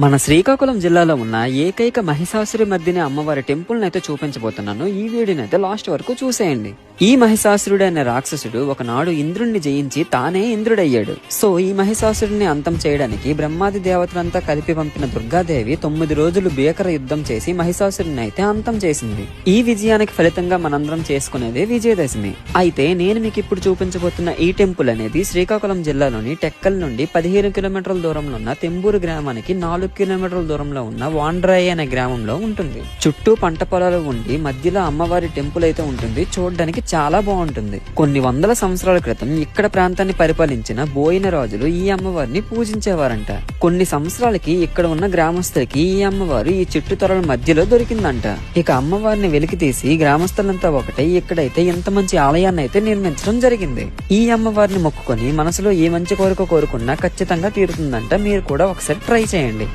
మన శ్రీకాకుళం జిల్లాలో ఉన్న ఏకైక మహిషాసురి మర్దిని అమ్మవారి టెంపుల్ నైతే చూపించబోతున్నాను. ఈ వీడియోనైతే లాస్ట్ వరకు చూసేయండి. ఈ మహిషాసురుడు అనే రాక్షసుడు ఒకనాడు ఇంద్రుణ్ణి జయించి తానే ఇంద్రుడయ్యాడు. సో ఈ మహిషాసురుడిని అంతం చేయడానికి బ్రహ్మాది దేవతలంతా కలిపి పంపిన దుర్గాదేవి 9 రోజులు భీకర యుద్ధం చేసి మహిషాసురుడిని అయితే అంతం చేసింది. ఈ విజయానికి ఫలితంగా మనందరం చేసుకునేదే విజయదశమి. అయితే నేను మీకు ఇప్పుడు చూపించబోతున్న ఈ టెంపుల్ అనేది శ్రీకాకుళం జిల్లాలోని టెక్కల్ నుండి 15 కిలోమీటర్ల దూరంలో ఉన్న తెంబూరు గ్రామానికి 4 కిలోమీటర్ల దూరంలో ఉన్న వాండ్రాయి అనే గ్రామంలో ఉంటుంది. చుట్టూ పంట పొలాలు ఉండి మధ్యలో అమ్మవారి టెంపుల్ అయితే ఉంటుంది. చూడడానికి చాలా బాగుంటుంది. కొన్ని వందల సంవత్సరాల క్రితం ఇక్కడ ప్రాంతాన్ని పరిపాలించిన బోయిన రాజులు ఈ అమ్మవారిని పూజించేవారంట. కొన్ని సంవత్సరాలకి ఇక్కడ ఉన్న గ్రామస్తులకి ఈ అమ్మవారు ఈ చెట్టు తొరల మధ్యలో దొరికిందంట. ఇక అమ్మవారిని వెలికి తీసి గ్రామస్తులంతా ఒకటై ఇక్కడైతే ఇంత మంచి ఆలయాన్ని అయితే నిర్మించడం జరిగింది. ఈ అమ్మవారిని మొక్కుకొని మనసులో ఏ మంచి కోరిక కోరుకున్నా ఖచ్చితంగా తీరుతుందంట. మీరు కూడా ఒకసారి ట్రై చేయండి.